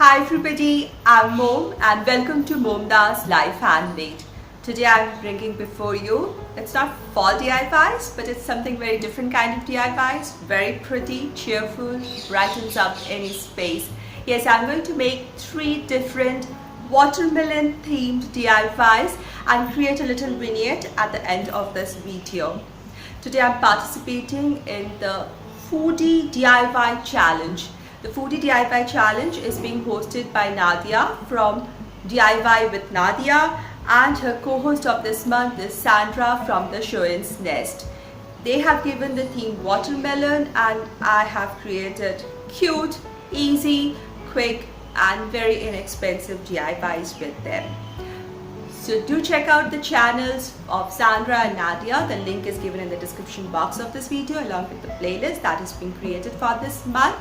Hi everybody, I'm Mom and welcome to MomDas Live Handmade. Today I'm bringing before you, it's not fall DIYs, but it's something very different kind of DIYs. Very pretty, cheerful, brightens up any space. Yes, I'm going to make 3 different watermelon themed DIYs and create a little vignette at the end of this video. Today I'm participating in the Foodie DIY challenge. The Foodie DIY challenge is being hosted by Nadia from DIY with Nadia, and her co-host of this month is Sandra from the Schwowin's Nest. They have given the theme watermelon and I have created cute, easy, quick and very inexpensive DIYs with them. So do check out the channels of Sandra and Nadia. The link is given in the description box of this video along with the playlist that has been created for this month.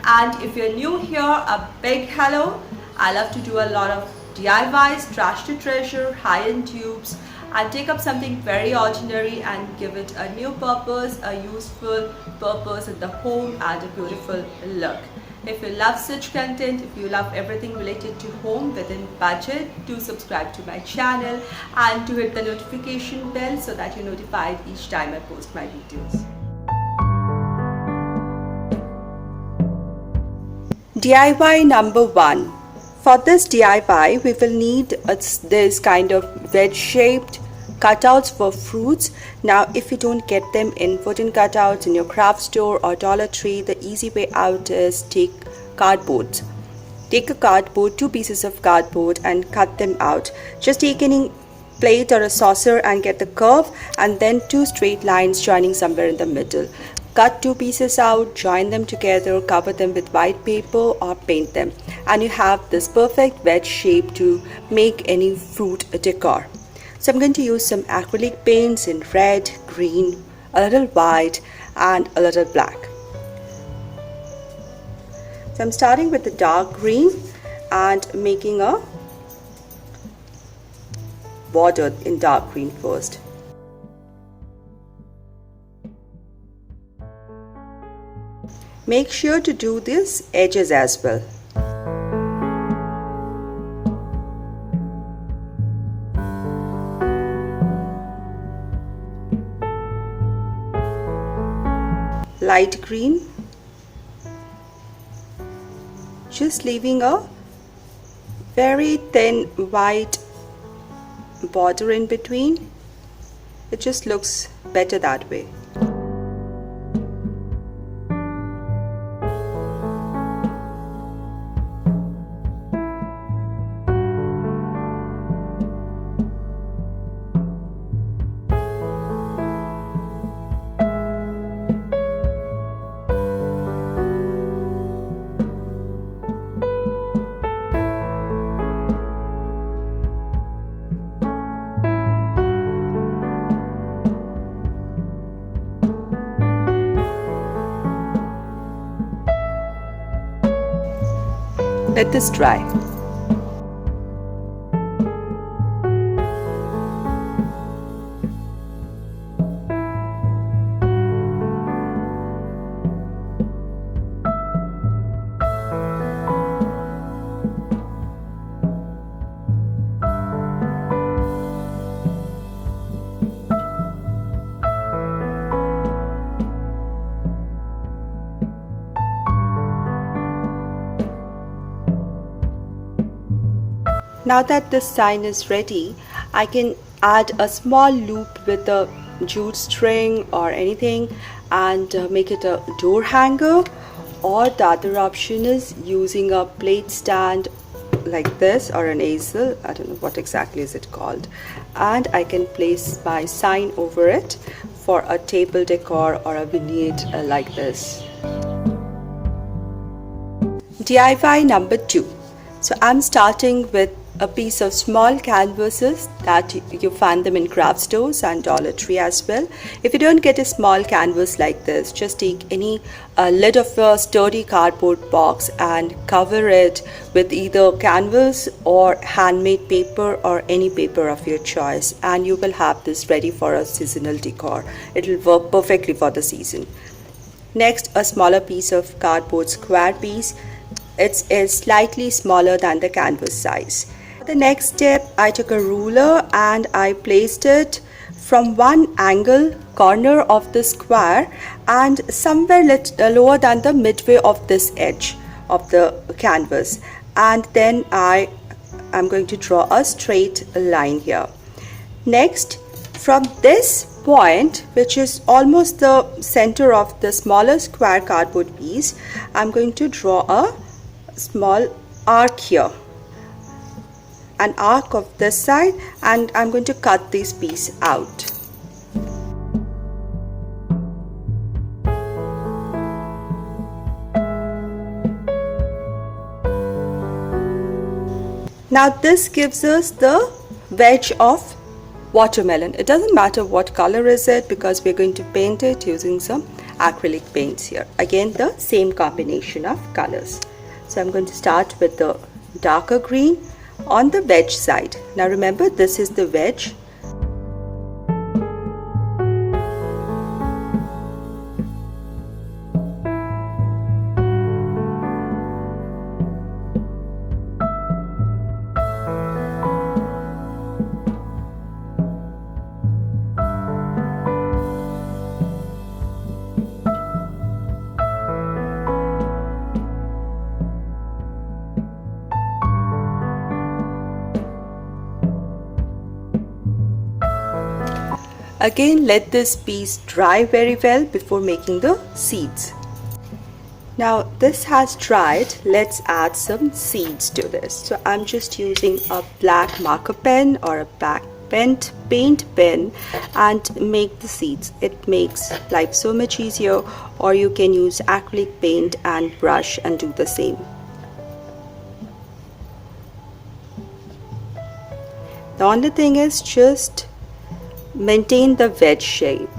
And if you're new here, a big hello. I love to do a lot of DIYs, trash to treasure, high-end tubes, and take up something very ordinary and give it a new purpose, a useful purpose in the home and a beautiful look. If you love such content, if you love everything related to home within budget, do subscribe to my channel and do hit the notification bell so that you're notified each time I post my videos. DIY number 1. For this DIY, we will need this kind of wedge-shaped cutouts for fruits. Now, if you don't get them in wooden cutouts in your craft store or Dollar Tree, the easy way out is take cardboard. Take a cardboard, 2 pieces of cardboard, and cut them out. Just take any plate or a saucer and get the curve, and then 2 straight lines joining somewhere in the middle. Cut 2 pieces out, join them together, cover them with white paper or paint them, and you have this perfect wedge shape to make any fruit decor. So I'm going to use some acrylic paints in red, green, a little white and a little black. So I'm starting with the dark green and making a border in dark green first. Make sure to do these edges as well. Light green, just leaving a very thin white border in between. It just looks better that way. Let this dry. Now that this sign is ready, I can add a small loop with a jute string or anything and make it a door hanger, or the other option is using a plate stand like this or an easel, I don't know what exactly is it called, and I can place my sign over it for a table decor or a vignette like this. DIY number 2. So I'm starting with a piece of small canvases that you find them in craft stores and Dollar Tree as well. If you don't get a small canvas like this, just take any lid of a sturdy cardboard box and cover it with either canvas or handmade paper or any paper of your choice, and you will have this ready for a seasonal decor. It will work perfectly for the season. Next, a smaller piece of cardboard square piece. it is slightly smaller than the canvas size. The next step, I took a ruler and I placed it from one angle corner of the square and somewhere lower than the midway of this edge of the canvas, and then I am going to draw a straight line here. Next, from this point, which is almost the center of the smaller square cardboard piece, I'm going to draw a small arc here, an arc of this side, and I'm going to cut this piece out. Now this gives us the wedge of watermelon. It doesn't matter what color is it, because we're going to paint it using some acrylic paints here. Again, the same combination of colors. So I'm going to start with the darker green on the wedge side. Now remember, this is the wedge. Again, let this piece dry very well before making the seeds. Now this has dried. Let's add some seeds to this. So I'm just using a black marker pen or a black paint pen and make the seeds. It makes life so much easier, or you can use acrylic paint and brush and do the same. The only thing is just maintain the wedge shape.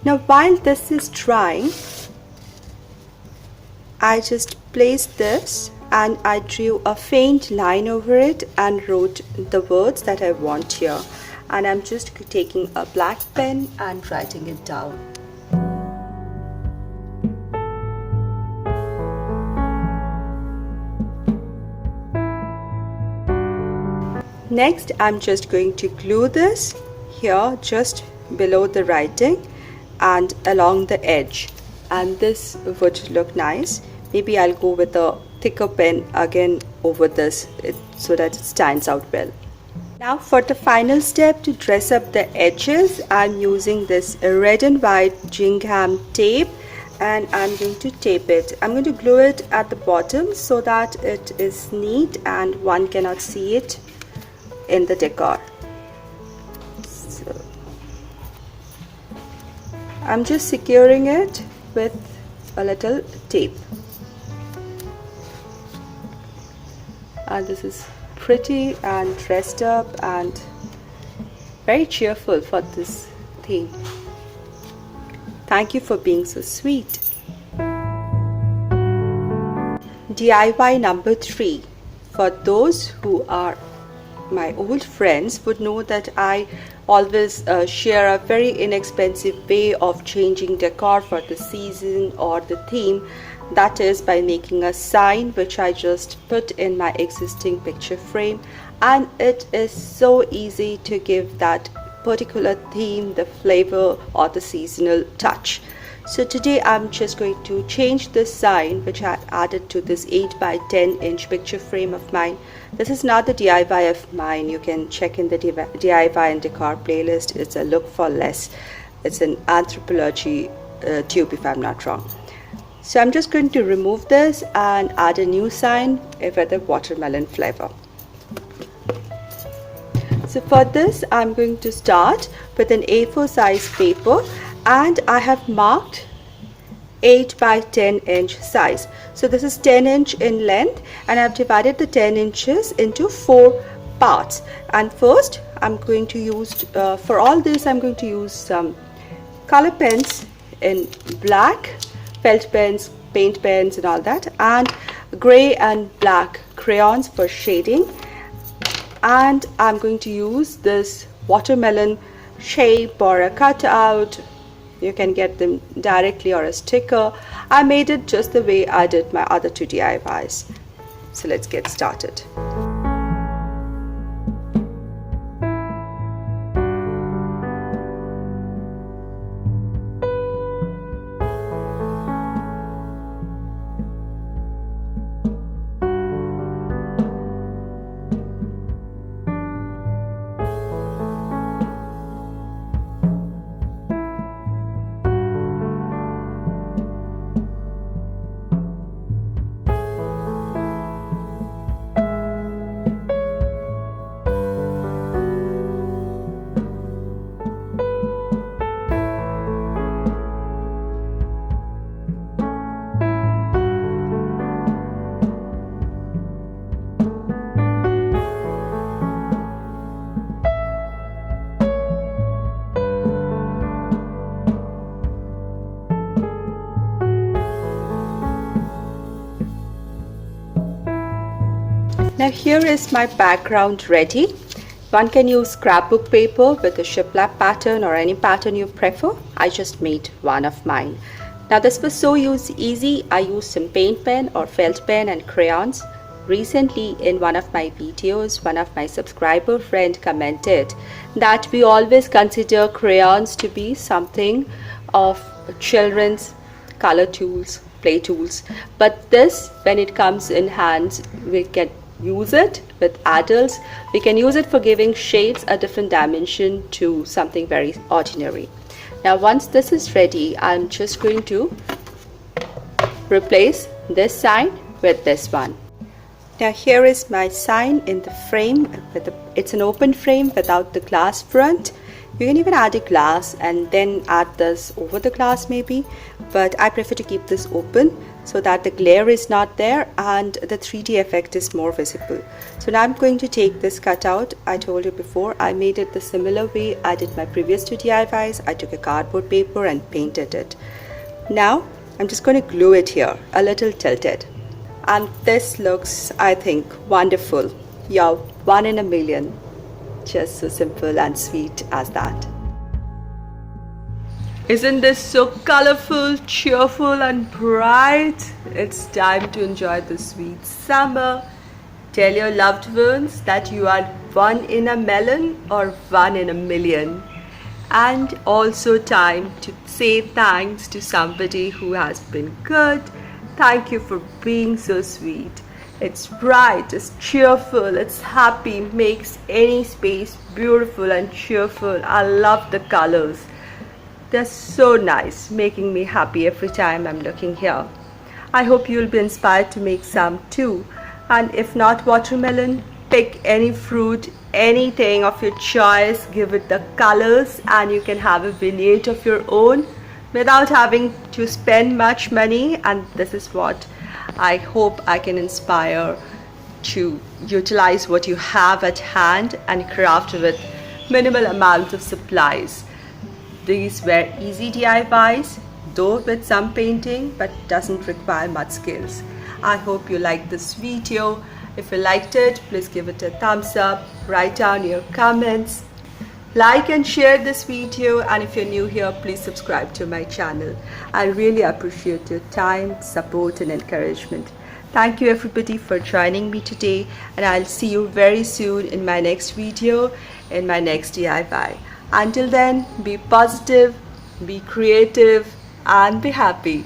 Now while this is drying, I just placed this and I drew a faint line over it and wrote the words that I want here, and I'm just taking a black pen and writing it down. Next, I'm just going to glue this here just below the writing and along the edge, and this would look nice. Maybe I'll go with a thicker pen again over this so that it stands out well. Now for the final step, to dress up the edges, I'm using this red and white gingham tape and I'm going to tape it. I'm going to glue it at the bottom so that it is neat and one cannot see it in the decor. So I'm just securing it with a little tape. And this is pretty and dressed up and very cheerful for this theme. Thank you for being so sweet. DIY number 3. For those who are my old friends would know that I always share a very inexpensive way of changing decor for the season or the theme. That is by making a sign which I just put in my existing picture frame, and it is so easy to give that particular theme the flavor or the seasonal touch. So today I'm just going to change this sign which I added to this 8 by 10 inch picture frame of mine. This is not the DIY of mine. You can check in the DIY and decor playlist. It's a look for less. It's an anthropology tube if I'm not wrong. So I'm just going to remove this and add a new sign with the watermelon flavor. So for this I'm going to start with an A4 size paper, and I have marked 8 by 10 inch size. So this is 10 inch in length, and I've divided the 10 inches into 4 parts. And first I'm going to use, for all this I'm going to use some color pens in black, felt pens paint pens and all that, and gray and black crayons for shading. And I'm going to use this watermelon shape or a cutout. You can get them directly, or a sticker. I made it just the way I did my other 2 DIYs. So let's get started. Now here is my background ready. One can use scrapbook paper with a shiplap pattern or any pattern you prefer. I just made one of mine. Now this was so easy. I used some paint pen or felt pen and crayons. Recently in one of my videos, one of my subscriber friend commented that we always consider crayons to be something of children's color tools, play tools. But this, when it comes in hands, we can use it with adults. We can use it for giving shades a different dimension to something very ordinary. Now once this is ready, I'm just going to replace this sign with this one. Now here is my sign in the frame. It's an open frame without the glass front. You can even add a glass and then add this over the glass maybe, but I prefer to keep this open so that the glare is not there and the 3D effect is more visible. So now I'm going to take this cutout. I told you before, I made it the similar way I did my previous 2 DIYs. I took a cardboard paper and painted it. Now I'm just going to glue it here, a little tilted. And this looks, I think, wonderful. Yeah, 1 in a million. Just so simple and sweet as that. Isn't this so colorful, cheerful and bright? It's time to enjoy the sweet summer. Tell your loved ones that you are 1 in a melon or 1 in a million. And also time to say thanks to somebody who has been good. Thank you for being so sweet. It's bright, it's cheerful, it's happy, makes any space beautiful and cheerful. I love the colors. They're so nice, making me happy every time I'm looking here. I hope you'll be inspired to make some too. And if not watermelon, pick any fruit, anything of your choice, give it the colors, and you can have a vignette of your own without having to spend much money. And this is what I hope I can inspire, to utilize what you have at hand and craft with minimal amount of supplies. These were easy DIYs, though with some painting, but doesn't require much skills. I hope you liked this video. If you liked it, please give it a thumbs up, write down your comments, like and share this video, and if you're new here, please subscribe to my channel. I really appreciate your time, support and encouragement. Thank you everybody for joining me today, and I'll see you very soon in my next video, in my next DIY. Until then, be positive, be creative and be happy.